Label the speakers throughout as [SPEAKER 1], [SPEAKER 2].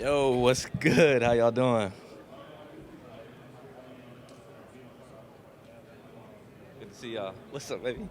[SPEAKER 1] Yo, what's good? How y'all doing? Good to see y'all. What's up, baby?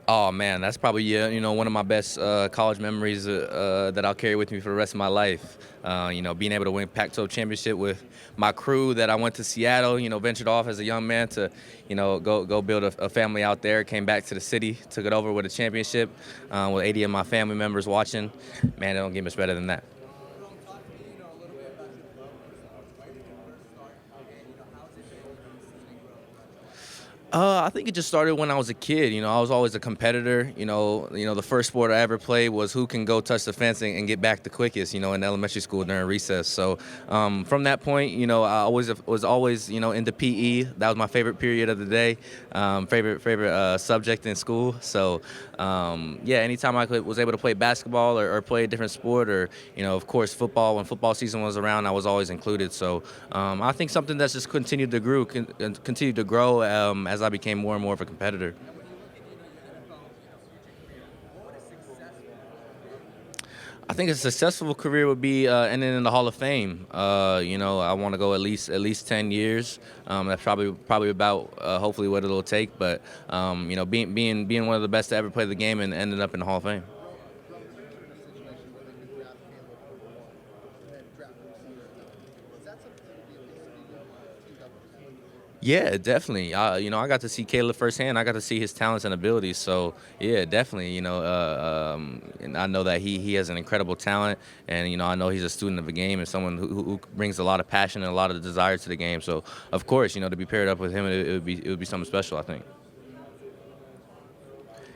[SPEAKER 1] Oh man, that's probably one of my best college memories that I'll carry with me for the rest of my life. Being able to win Pac-12 championship with my crew that I went to Seattle. Ventured off as a young man to, go build a family out there. Came back to the city, took it over with a championship, with 80 of my family members watching. Man, it don't get much better than that. I think it just started when I was a kid. I was always a competitor. The first sport I ever played was who can go touch the fence and get back the quickest. In elementary school during recess. So from that point, I always was always into PE. That was my favorite period of the day. Favorite subject in school. So yeah, anytime was able to play basketball or play a different sport, or of course football, when football season was around, I was always included. So I think something that's just continued to grow as I became more and more of a competitor. I think a successful career would be ending in the Hall of Fame. I want to go at least 10 years. That's probably about hopefully what it'll take. But being one of the best to ever play the game and ending up in the Hall of Fame. Yeah, definitely. I got to see Caleb firsthand. I got to see his talents and abilities. So yeah, definitely. And I know that he has an incredible talent, and I know he's a student of the game and someone who brings a lot of passion and a lot of desire to the game. So of course, to be paired up with him, it would be something special, I think.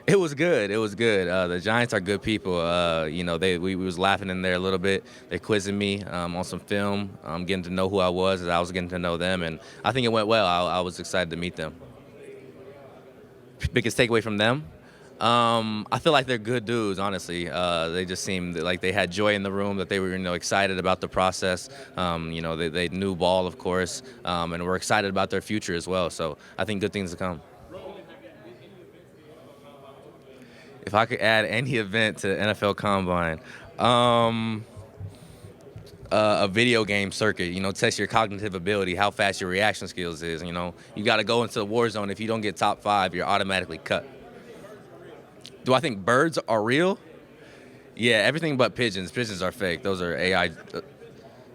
[SPEAKER 1] It was good. It was good. The Giants are good people. We was laughing in there a little bit. They quizzing me on some film, getting to know who I was as I was getting to know them, and I think it went well. I was excited to meet them. Biggest takeaway from them? I feel like they're good dudes. Honestly, they just seemed like they had joy in the room. That they were, excited about the process. They knew ball, of course, and were excited about their future as well. So I think good things to come. If I could add any event to the NFL Combine, um, a video game circuit, test your cognitive ability, how fast your reaction skills is. You got to go into the war zone. If you don't get top five, you're automatically cut. Do I think birds are real? Yeah, everything but pigeons. Pigeons are fake. Those are AI.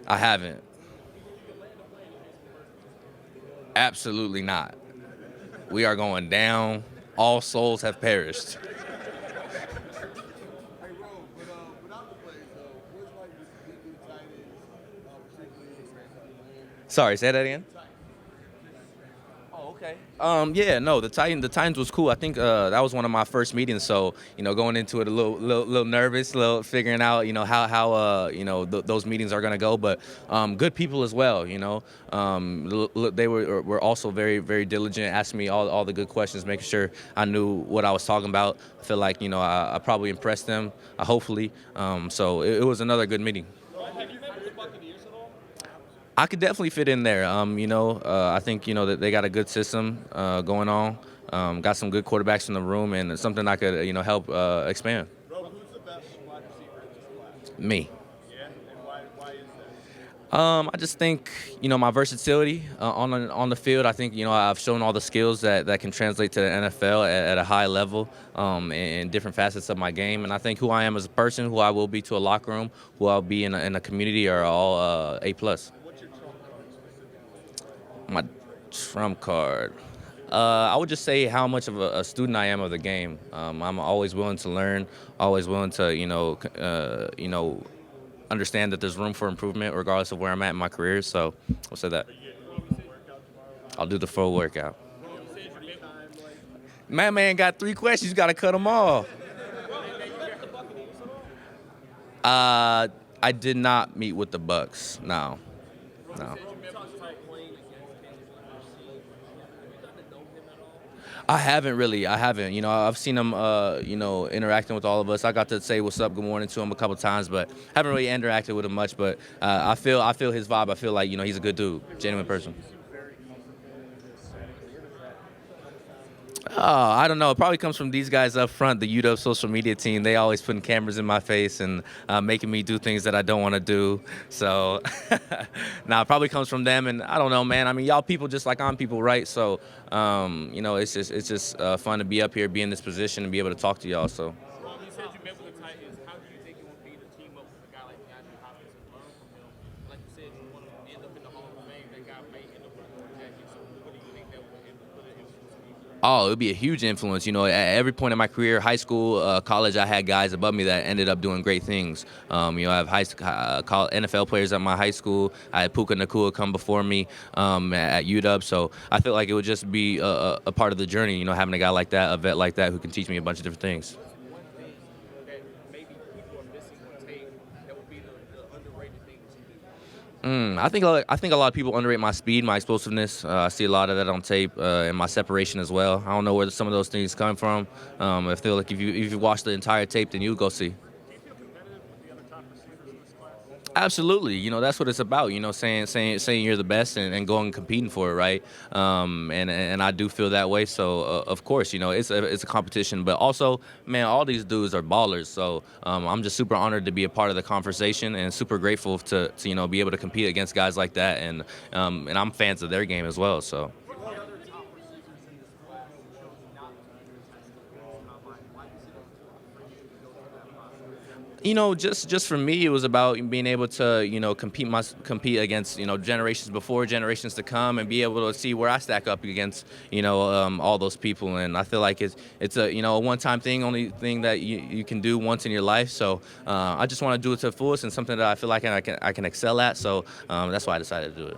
[SPEAKER 1] I haven't. Absolutely not. We are going down. All souls have perished. Sorry, say that again. Oh, okay. Yeah, no, the Titans was cool. I think that was one of my first meetings. So, going into it a little nervous, little figuring out, how those meetings are gonna go. But good people as well. They were also very very diligent, asking me all the good questions, making sure I knew what I was talking about. I feel like I probably impressed them, hopefully. So it was another good meeting. I could definitely fit in there. I think that they got a good system going on. Got some good quarterbacks in the room, and it's something I could help expand. Me. I just think my versatility on the field. I think I've shown all the skills that can translate to the NFL at a high level, in different facets of my game. And I think who I am as a person, who I will be to a locker room, who I'll be in a community, are all A+. My trump card. I would just say how much of a student I am of the game. I'm always willing to learn, always willing to understand that there's room for improvement regardless of where I'm at in my career. So I'll say that. I'll do the full workout. My man got 3 questions. You got to cut them off. I did not meet with the Bucks. No, no. I haven't really. I haven't. I've seen him, interacting with all of us. I got to say what's up, good morning to him a couple times, but haven't really interacted with him much. But I feel his vibe. I feel like he's a good dude, genuine person. I don't know. It probably comes from these guys up front, the UW social media team. They always putting cameras in my face and making me do things that I don't want to do. So, nah, it probably comes from them. And I don't know, man. I mean, y'all people just like I'm people, right? So, it's just fun to be up here, be in this position, and be able to talk to y'all. So.
[SPEAKER 2] You said you met with the Titans. How do you think it would be to team up with a guy like DeAndre Hopkins and learn from him? Like you said, you want to end up in the Hall of Fame. That guy may end up with a jacket. So, what do you think that would put an influence on you?
[SPEAKER 1] Oh, it would be a huge influence. At every point in my career, high school, college, I had guys above me that ended up doing great things. I have NFL players at my high school. I had Puka Nakua come before me at UW. So I feel like it would just be a part of the journey, having a guy like that, a vet like that, who can teach me a bunch of different things.
[SPEAKER 2] One thing that maybe people are missing on tape that would be the underrated thing that you do?
[SPEAKER 1] I think a lot of people underrate my speed, my explosiveness. I see a lot of that on tape, and my separation as well. I don't know where some of those things come from. I feel like if you watch the entire tape, then you'll go see.
[SPEAKER 2] Do you feel competitive with the other top receivers in this class?
[SPEAKER 1] Absolutely, that's what it's about. Saying you're the best and going and competing for it, right? And I do feel that way. So of course, it's a competition, but also, man, all these dudes are ballers. So I'm just super honored to be a part of the conversation and super grateful to be able to compete against guys like that. And I'm fans of their game as well. So.
[SPEAKER 2] What other top receivers in this class chose not to be your test? Why do you see those for you to go through that process?
[SPEAKER 1] Just for me, it was about being able to, compete against, generations before, generations to come, and be able to see where I stack up against, all those people. And I feel like it's a one-time thing, only thing that you can do once in your life. So I just want to do it to the fullest and something that I feel like I can excel at. So that's why I decided to do it.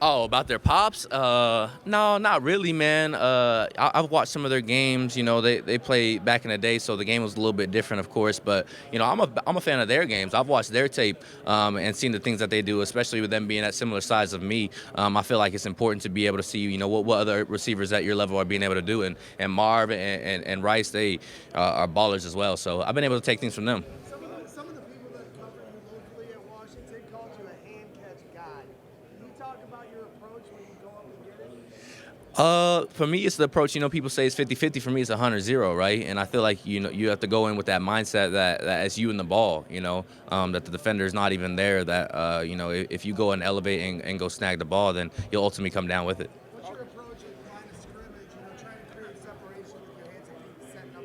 [SPEAKER 1] Oh, about their pops? No, not really, man. I've watched some of their games. They played back in the day, so the game was a little bit different, of course. But I'm a fan of their games. I've watched their tape and seen the things that they do, especially with them being at similar size of me. I feel like it's important to be able to see, what other receivers at your level are being able to do. And Marv and Rice, they are ballers as well. So I've been able to take things from them.
[SPEAKER 3] Some of the people that cover you locally at Washington called you a hand catch guy. Can you talk about your approach when you go up and get it?
[SPEAKER 1] For me, it's the approach. People say it's 50-50. For me, it's 100-0, right? And I feel like you have to go in with that mindset that it's you and the ball. That the defender is not even there. That if you go and elevate and go snag the ball, then you'll ultimately come down with it.
[SPEAKER 3] What's your approach at line of scrimmage? Trying to create separation with your hands and feet, setting up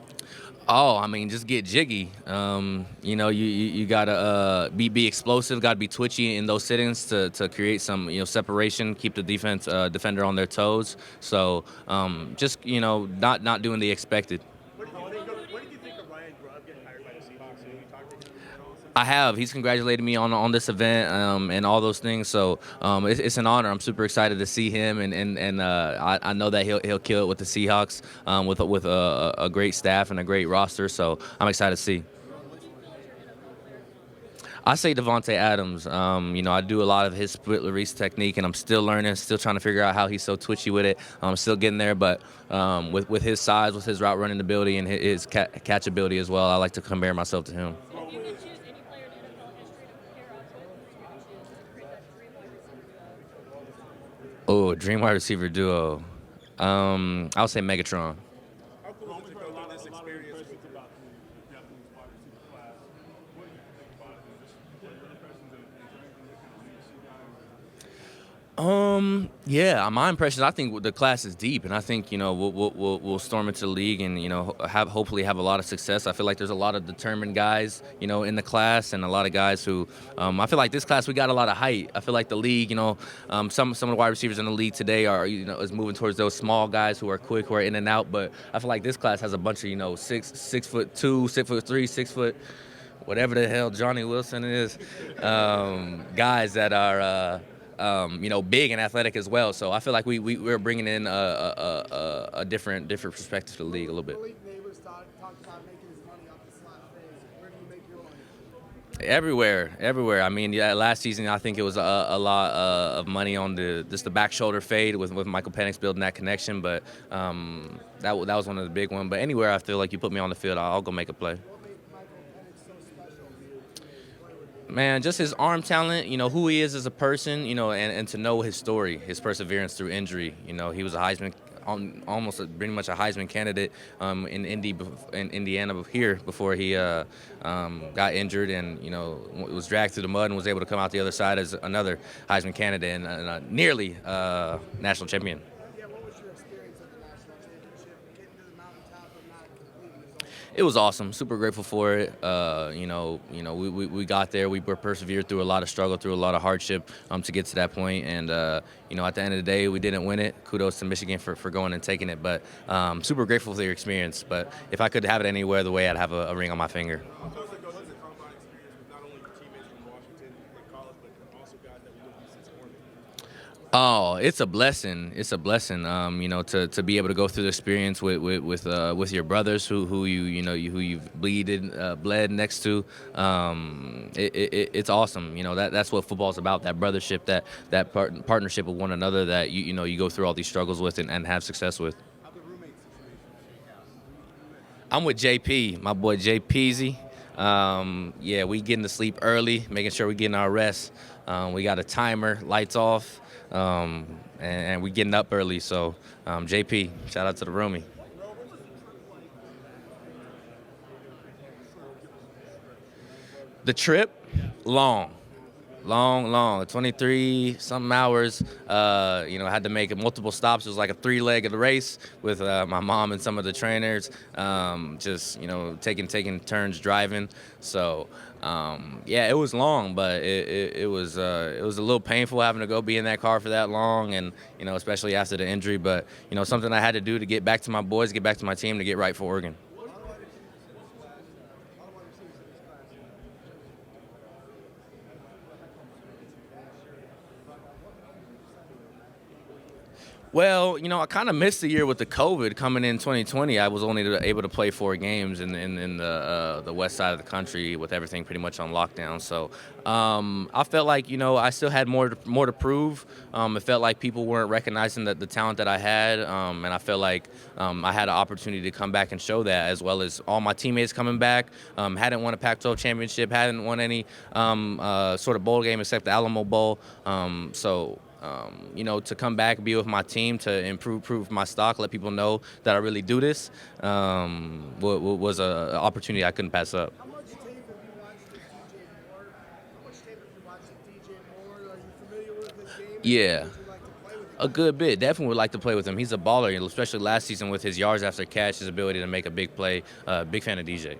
[SPEAKER 3] the defender.
[SPEAKER 1] Oh, I mean, just get jiggy. You gotta be explosive. Gotta be twitchy in those sittings to create some separation. Keep the defender on their toes. So just not doing the expected.
[SPEAKER 2] What did you think of Ryan Grubb getting hired by the Seahawks? Have you talked to him at all?
[SPEAKER 1] I have. He's congratulated me on this event and all those things. So it's an honor. I'm super excited to see him, and I know that he'll kill it with the Seahawks with a great staff and a great roster. So I'm excited to see. I say Devontae Adams. I do a lot of his split release technique, and I'm still learning, still trying to figure out how he's so twitchy with it. I'm still getting there, but with his size, with his route running ability, and his catch ability as well, I like to compare myself to him.
[SPEAKER 4] If you could choose any player in NFL history to compare us with, who would you choose to create that dream wide receiver duo?
[SPEAKER 1] Oh, dream wide receiver duo. I would say Megatron.
[SPEAKER 2] How cool is it to go through this experience?
[SPEAKER 1] Yeah, my impressions. I think the class is deep, and I think we'll storm into the league and hopefully have a lot of success. I feel like there's a lot of determined guys in the class, and a lot of guys who I feel like this class we got a lot of height. I feel like the league, some of the wide receivers in the league today are is moving towards those small guys who are quick, who are in and out. But I feel like this class has a bunch of 6'2", 6'3", 6 foot. Whatever the hell Johnny Wilson is, guys that are big and athletic as well. So I feel like we're bringing in a different perspective to the league a little bit.
[SPEAKER 3] Malik Neighbors talked about making his money off the slot phase. Where do you make your money?
[SPEAKER 1] Everywhere. I mean, yeah, last season I think it was a lot of money on the back shoulder fade with Michael Penix building that connection, but that was one of the big ones. But anywhere I feel like you put me on the field, I'll go make a play.
[SPEAKER 3] What made
[SPEAKER 1] Man, just his arm talent, who he is as a person, and to know his story, his perseverance through injury. He was a Heisman, almost pretty much a Heisman candidate in Indiana here before he got injured and, was dragged through the mud and was able to come out the other side as another Heisman candidate and nearly national champion.
[SPEAKER 3] Yeah, what was your experience at the national championship? Getting to the mountaintop and not completing his own.
[SPEAKER 1] It was awesome. Super grateful for it. We got there. We were persevered through a lot of struggle, through a lot of hardship to get to that point. And at the end of the day, we didn't win it. Kudos to Michigan for going and taking it. But super grateful for the experience. But if I could have it anywhere the way, I'd have a ring on my finger.
[SPEAKER 2] What was the combine experience with not only your teammates from Washington and college, but also guys that were with you since Oregon?
[SPEAKER 1] Oh, it's a blessing. It's a blessing. To be able to go through the experience with your brothers who you've bled next to. It's awesome. That's what football's about. That brothership, that partnership with one another that you go through all these struggles with and have success with.
[SPEAKER 2] How the roommate situation shake out?
[SPEAKER 1] I'm with JP, my boy JPZ. We getting to sleep early, making sure we getting our rest. We got a timer, lights off, and we getting up early. So, JP, shout out to the roomie. The trip, long. 23 something hours. I had to make multiple stops. It was like a 3-legged race with my mom and some of the trainers. Taking turns driving. So it was long, but it was a little painful having to go be in that car for that long, and especially after the injury. But something I had to do to get back to my boys, get back to my team, to get right for Oregon. Well, I kind of missed the year with the COVID coming in 2020. I was only able to play 4 games in the west side of the country with everything pretty much on lockdown. So I felt like I still had more to prove. It felt like people weren't recognizing the talent that I had, and I felt like I had an opportunity to come back and show that, as well as all my teammates coming back. Hadn't won a Pac-12 championship, hadn't won any sort of bowl game except the Alamo Bowl. To come back, be with my team, to improve my stock, let people know that I really do this, was an opportunity I couldn't pass up.
[SPEAKER 3] How much tape have you watched of DJ Moore? How much tape have you watched of DJ Moore? Are you familiar with his game?
[SPEAKER 1] Yeah.
[SPEAKER 3] Would you like to play with him?
[SPEAKER 1] A good bit. Definitely would like to play with him. He's a baller, especially last season with his yards after catch, his ability to make a big play. Big fan of DJ.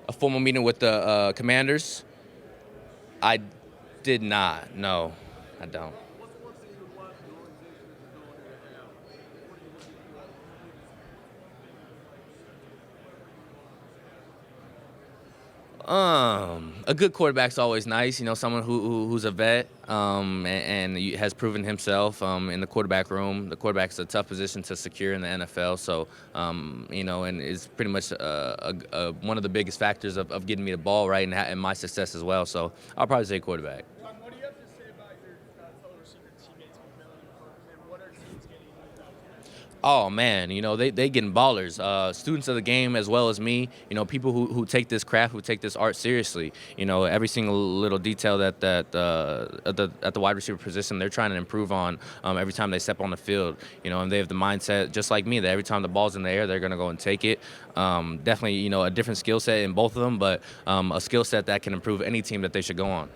[SPEAKER 1] A formal meeting with the Commanders? I did not. No, I don't. A good quarterback's always nice. Someone who's a vet and has proven himself in the quarterback room. The quarterback's a tough position to secure in the NFL. So, and is pretty much one of the biggest factors of getting me the ball right and my success as well. So, I'll probably say quarterback.
[SPEAKER 2] What do you have to say about your fellow receiver teammates from and what are teams getting out there?
[SPEAKER 1] Oh man, they getting ballers. Students of the game as well as me. People who take this craft, who take this art seriously. Every single little detail that at the wide receiver position, they're trying to improve on every time they step on the field. And they have the mindset just like me that every time the ball's in the air, they're gonna go and take it. Definitely, a different skill set in both of them, but a skill set that can improve any team that they should go on.